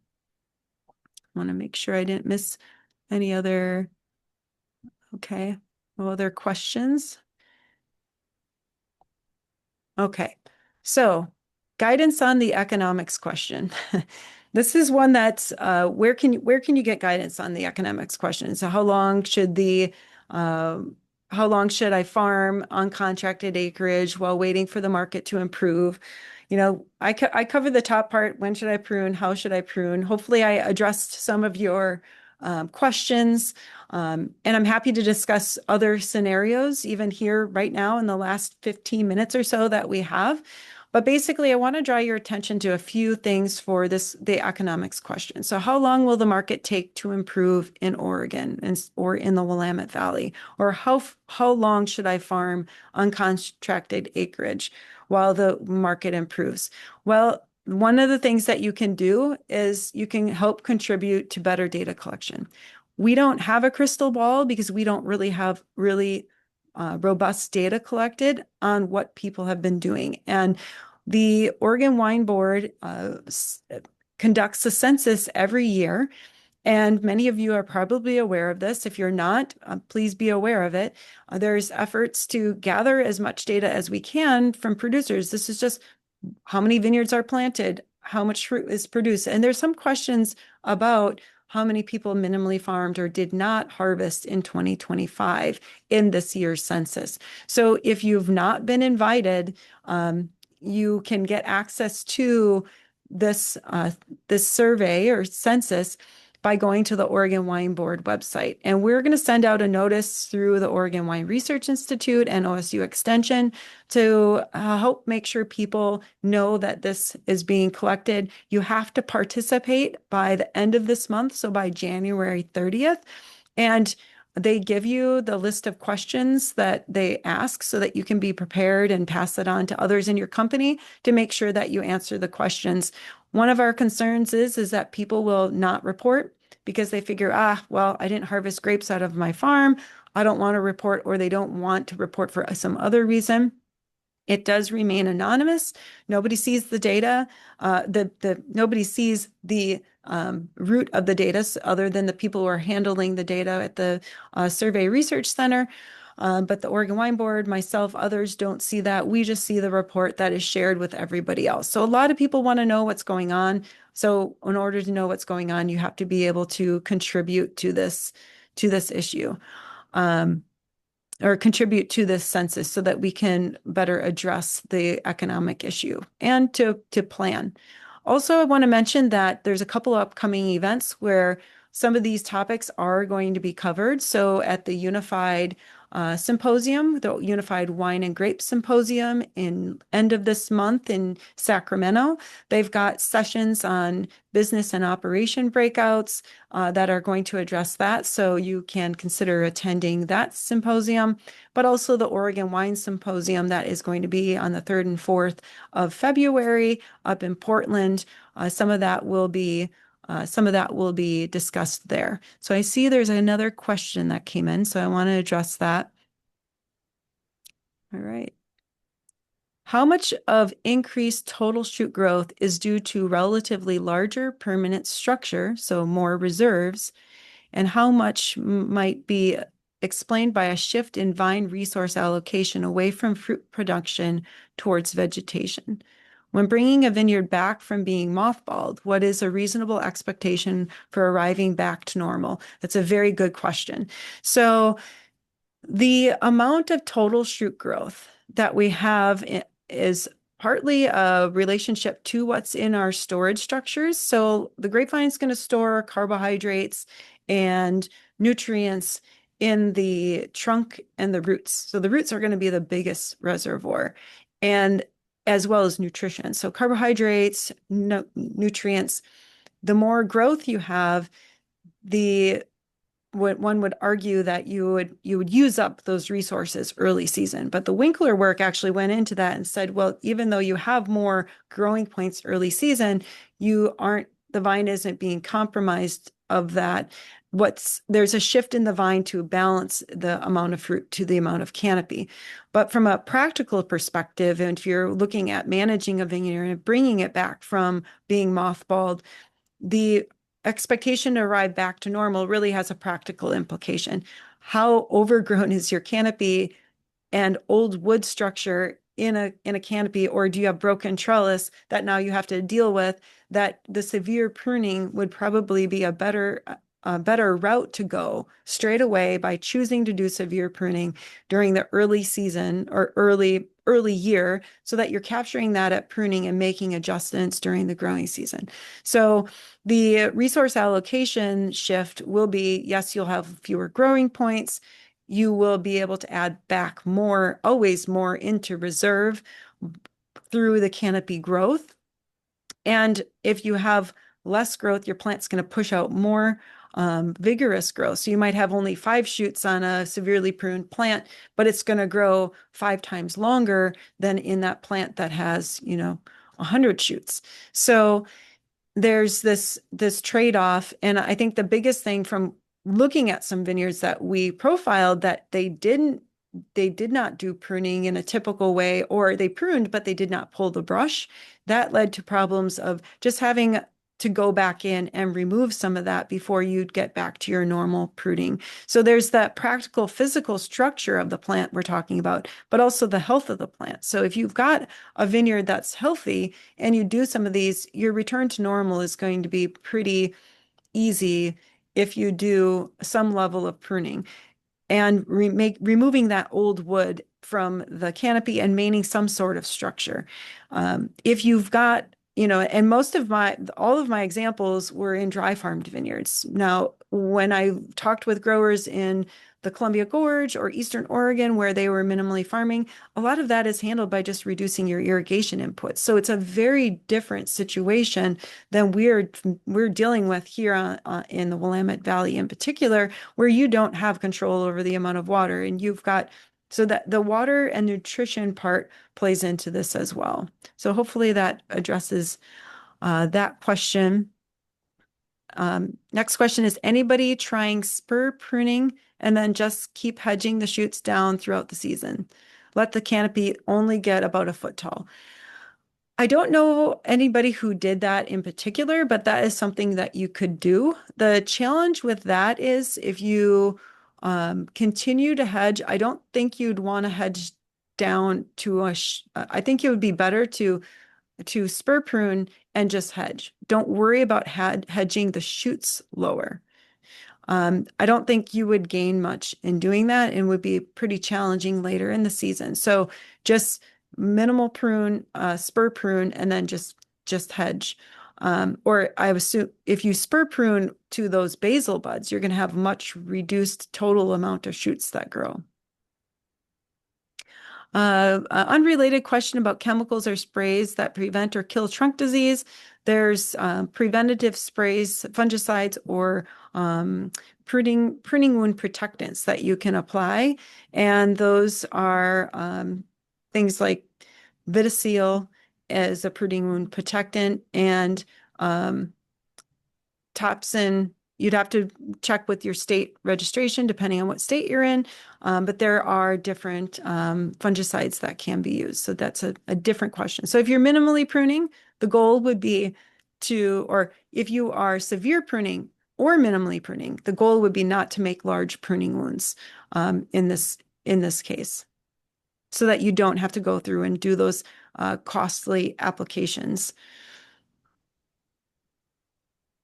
I want to make sure I didn't miss any other, okay, no other questions. Okay, so guidance on the economics question. This is one that's where can you get guidance on the economics question? So how long should I farm uncontracted acreage while waiting for the market to improve? I cover the top part. When should I prune? How should I prune? Hopefully, I addressed some of your questions, and I'm happy to discuss other scenarios even here right now in the last 15 minutes or so that we have. But basically, I want to draw your attention to a few things for the economics question. So how long will the market take to improve in Oregon or in the Willamette Valley? Or how long should I farm uncontracted acreage while the market improves? Well, one of the things that you can do is you can help contribute to better data collection. We don't have a crystal ball because we don't really have robust data collected on what people have been doing. And the Oregon Wine Board conducts a census every year. And many of you are probably aware of this. If you're not, please be aware of it. There's efforts to gather as much data as we can from producers. This is just how many vineyards are planted, how much fruit is produced. And there's some questions about how many people minimally farmed or did not harvest in 2025 in this year's census. So if you've not been invited, you can get access to this survey or census by going to the Oregon Wine Board website. And we're going to send out a notice through the Oregon Wine Research Institute and OSU Extension to help make sure people know that this is being collected. You have to participate by the end of this month, so by January 30th. And they give you the list of questions that they ask so that you can be prepared and pass it on to others in your company to make sure that you answer the questions. One of our concerns is that people will not report because they figure, well, I didn't harvest grapes out of my farm. I don't want to report, or they don't want to report for some other reason. It does remain anonymous. Nobody sees the data. Nobody sees the root of the data other than the people who are handling the data at the Survey Research Center. But the Oregon Wine Board, myself, others don't see that. We just see the report that is shared with everybody else. So a lot of people want to know what's going on. So in order to know what's going on, you have to be able to contribute to this issue. Or contribute to this census so that we can better address the economic issue and to plan. Also, I want to mention that there's a couple of upcoming events where some of these topics are going to be covered. So at the Unified symposium, the Unified Wine and Grape Symposium in end of this month in Sacramento. They've got sessions on business and operation breakouts that are going to address that. So you can consider attending that symposium, but also the Oregon Wine Symposium that is going to be on the 3rd and 4th of February up in Portland. Some of that will be discussed there. So I see there's another question that came in, so I want to address that. All right. How much of increased total shoot growth is due to relatively larger permanent structure, so more reserves, and how much might be explained by a shift in vine resource allocation away from fruit production towards vegetation? When bringing a vineyard back from being mothballed, what is a reasonable expectation for arriving back to normal? That's a very good question. So the amount of total shoot growth that we have is partly a relationship to what's in our storage structures. So the grapevine is going to store carbohydrates and nutrients in the trunk and the roots. So the roots are going to be the biggest reservoir, and as well as nutrition. So carbohydrates, nutrients, the more growth you have, the one would argue that you would use up those resources early season. But the Winkler work actually went into that and said, well, even though you have more growing points early season, the vine isn't being compromised of that. There's a shift in the vine to balance the amount of fruit to the amount of canopy. But from a practical perspective, and if you're looking at managing a vineyard and bringing it back from being mothballed, the expectation to arrive back to normal really has a practical implication. How overgrown is your canopy and old wood structure in a canopy, or do you have broken trellis that now you have to deal with? That the severe pruning would probably be a better route to go straight away by choosing to do severe pruning during the early season or early year, so that you're capturing that at pruning and making adjustments during the growing season. So the resource allocation shift will be, yes, you'll have fewer growing points. You will be able to add back more, always more into reserve through the canopy growth. And if you have less growth, your plant's going to push out more vigorous growth. So you might have only 5 shoots on a severely pruned plant, but it's going to grow 5 times longer than in that plant that has, 100 shoots. So there's this trade-off. And I think the biggest thing from looking at some vineyards that we profiled, that they did not do pruning in a typical way, or they pruned, but they did not pull the brush. That led to problems of just having to go back in and remove some of that before you'd get back to your normal pruning. So there's that practical physical structure of the plant we're talking about, but also the health of the plant. So if you've got a vineyard that's healthy and you do some of these, your return to normal is going to be pretty easy if you do some level of pruning and removing that old wood from the canopy and maintaining some sort of structure. If you've got, and all of my examples were in dry farmed vineyards. Now, when I talked with growers in the Columbia Gorge or Eastern Oregon, where they were minimally farming, a lot of that is handled by just reducing your irrigation inputs. So it's a very different situation than we're dealing with here in the Willamette Valley in particular, where you don't have control over the amount of water, and so that the water and nutrition part plays into this as well. So hopefully that addresses that question. Next question is, anybody trying spur pruning and then just keep hedging the shoots down throughout the season? Let the canopy only get about a foot tall. I don't know anybody who did that in particular, but that is something that you could do. The challenge with that is if you continue to hedge, I don't think you'd want to hedge down to I think it would be better to spur prune and just hedge. Don't worry about hedging the shoots lower. I don't think you would gain much in doing that, and would be pretty challenging later in the season. So just minimal prune, spur prune, and then just hedge. Or I assume if you spur prune to those basal buds, you're going to have much reduced total amount of shoots that grow. Unrelated question about chemicals or sprays that prevent or kill trunk disease. There's preventative sprays, fungicides, or pruning wound protectants that you can apply. And those are things like Vitiseal as a pruning wound protectant and um, Topsin. You'd have to check with your state registration depending on what state you're in, but there are different fungicides that can be used. So that's a different question. So if you're minimally pruning, the goal would be to, or if you are severe pruning or minimally pruning, the goal would be not to make large pruning wounds in this case, so that you don't have to go through and do those costly applications.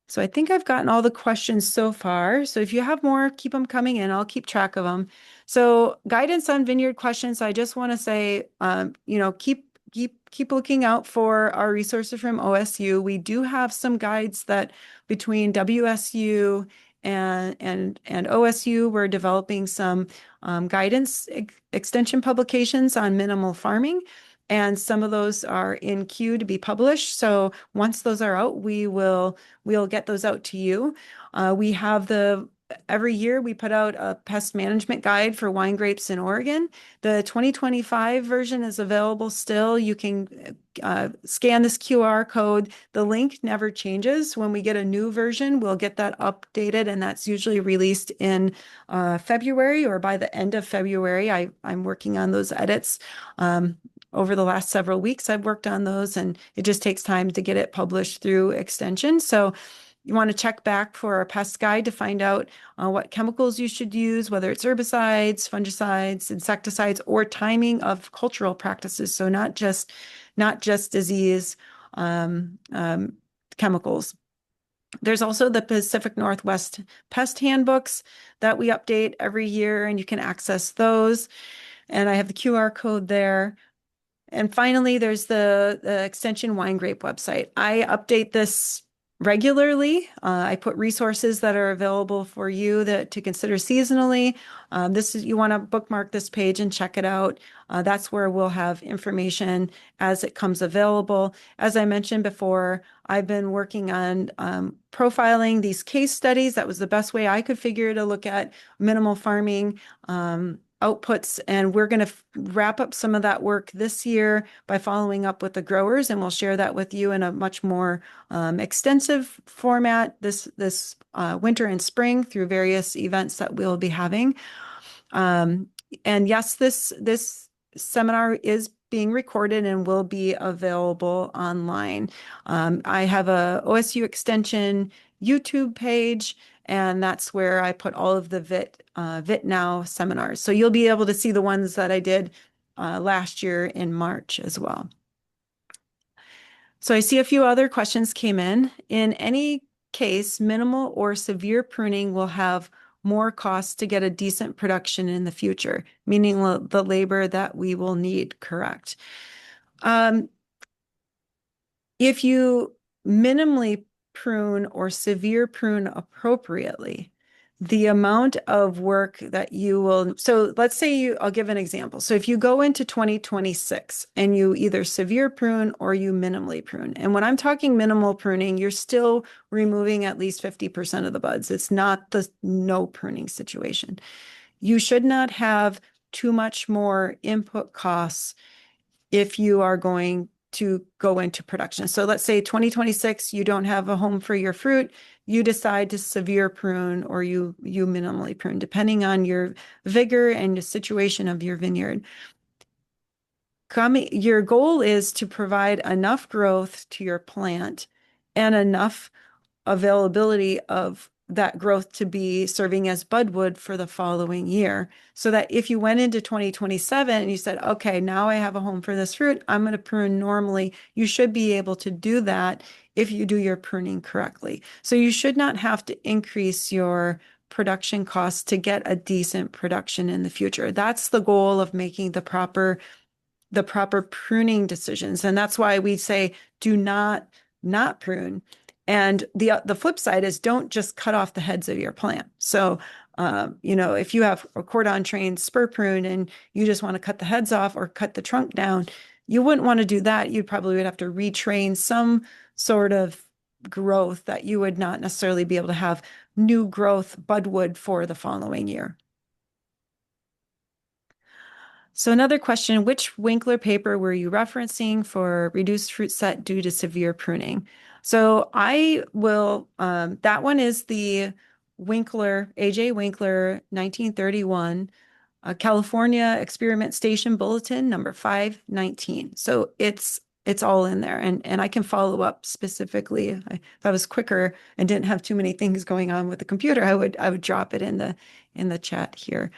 So I think I've gotten all the questions so far. So if you have more, keep them coming in. I'll keep track of them. So guidance on vineyard questions. I just want to say, keep looking out for our resources from OSU. We do have some guides that between WSU and OSU, we're developing some guidance extension publications on minimal farming. And some of those are in queue to be published. So once those are out, we'll get those out to you. We have every year we put out a pest management guide for wine grapes in Oregon. The 2025 version is available still. You can scan this QR code. The link never changes. When we get a new version, we'll get that updated, and that's usually released in February or by the end of February. I'm working on those edits. Over the last several weeks, I've worked on those, and it just takes time to get it published through extension. So you want to check back for our pest guide to find out what chemicals you should use, whether it's herbicides, fungicides, insecticides, or timing of cultural practices. So not just disease chemicals. There's also the Pacific Northwest pest handbooks that we update every year, and you can access those. And I have the QR code there. And finally, there's the Extension Wine Grape website. I update this regularly. I put resources that are available for you to consider seasonally. You want to bookmark this page and check it out. That's where we'll have information as it comes available. As I mentioned before, I've been working on profiling these case studies. That was the best way I could figure to look at minimal farming outputs, and we're going to wrap up some of that work this year by following up with the growers, and we'll share that with you in a much more extensive format this winter and spring through various events that we'll be having. And yes, this seminar is being recorded and will be available online. I have a OSU Extension YouTube page, and that's where I put all of the Vit Now seminars. So you'll be able to see the ones that I did last year in March as well. So I see a few other questions came in. In any case, minimal or severe pruning will have more costs to get a decent production in the future, meaning the labor that we will need, correct? If you minimally prune or severe prune appropriately, the amount of work that you will, so let's say I'll give an example. So if you go into 2026 and you either severe prune or you minimally prune, and when I'm talking minimal pruning, you're still removing at least 50% of the buds. It's not the no pruning situation. You should not have too much more input costs if you are going to go into production. So let's say 2026, you don't have a home for your fruit, you decide to severe prune or you minimally prune, depending on your vigor and the situation of your vineyard. Your goal is to provide enough growth to your plant and enough availability of that growth to be serving as budwood for the following year. So that if you went into 2027 and you said, okay, now I have a home for this fruit, I'm going to prune normally, you should be able to do that if you do your pruning correctly. So you should not have to increase your production costs to get a decent production in the future. That's the goal of making the proper pruning decisions. And that's why we say do not prune. And the flip side is don't just cut off the heads of your plant. So If you have a cordon trained spur prune and you just want to cut the heads off or cut the trunk down, you wouldn't want to do that. You probably would have to retrain some sort of growth that you would not necessarily be able to have new growth budwood for the following year. So another question, which Winkler paper were you referencing for reduced fruit set due to severe pruning? So I will, that one is the Winkler, AJ Winkler, 1931, California Experiment Station Bulletin number 519. So it's all in there, and I can follow up specifically. If I was quicker and didn't have too many things going on with the computer, I would drop it in the chat here.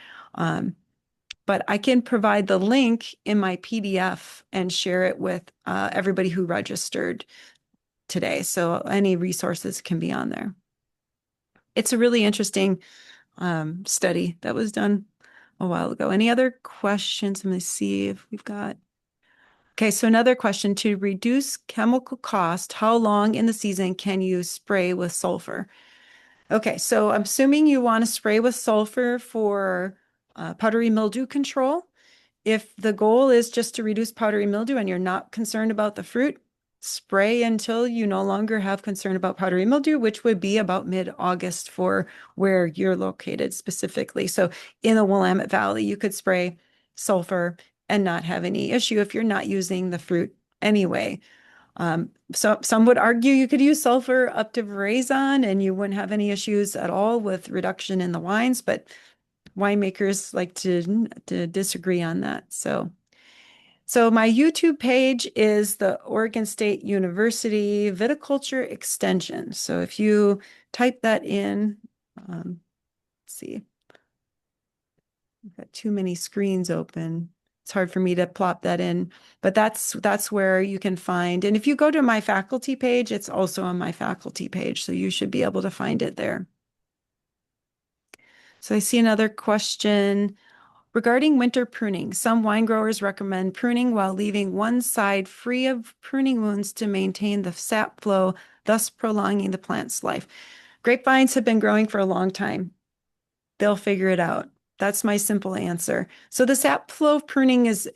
But I can provide the link in my PDF and share it with everybody who registered today. So any resources can be on there. It's a really interesting study that was done a while ago. Any other questions? Let me see if we've got. Okay, so another question, to reduce chemical cost, how long in the season can you spray with sulfur? Okay, so I'm assuming you want to spray with sulfur for powdery mildew control. If the goal is just to reduce powdery mildew and you're not concerned about the fruit, spray until you no longer have concern about powdery mildew, which would be about mid-August for where you're located specifically. So in the Willamette Valley, you could spray sulfur and not have any issue if you're not using the fruit anyway. So some would argue you could use sulfur up to veraison and you wouldn't have any issues at all with reduction in the wines, but winemakers like to disagree on that. So my YouTube page is the Oregon State University Viticulture Extension. So if you type that in, let's see, I've got too many screens open. It's hard for me to plop that in, but that's where you can find. And if you go to my faculty page, it's also on my faculty page. So you should be able to find it there. So I see another question. Regarding winter pruning, some wine growers recommend pruning while leaving one side free of pruning wounds to maintain the sap flow, thus prolonging the plant's life. Grapevines have been growing for a long time. They'll figure it out. That's my simple answer. So the sap flow pruning is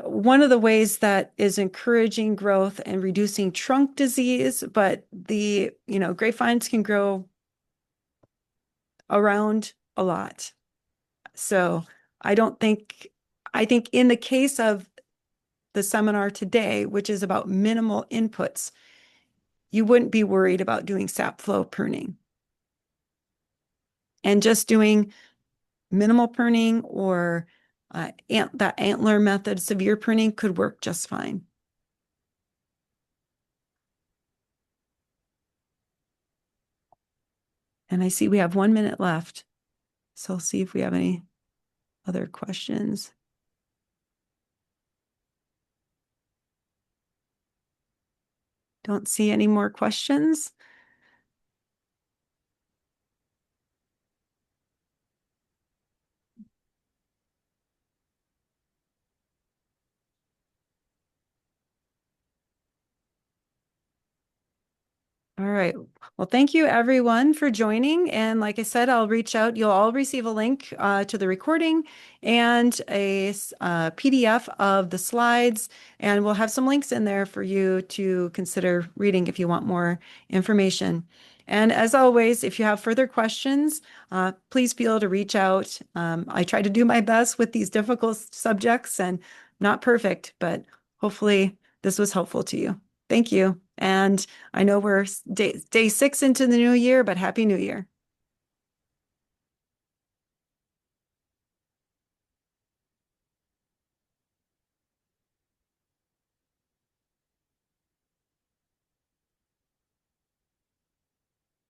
one of the ways that is encouraging growth and reducing trunk disease, but grapevines can grow around a lot. So I think in the case of the seminar today, which is about minimal inputs, you wouldn't be worried about doing sap flow pruning. And just doing minimal pruning or the antler method, severe pruning, could work just fine. And I see we have 1 minute left. So I'll see if we have any other questions. Don't see any more questions. All right. Well, thank you everyone for joining. And like I said, I'll reach out. You'll all receive a link to the recording and a PDF of the slides. And we'll have some links in there for you to consider reading if you want more information. And as always, if you have further questions, please feel to reach out. I try to do my best with these difficult subjects and not perfect, but hopefully this was helpful to you. Thank you. And I know we're day 6 into the new year, but Happy New Year.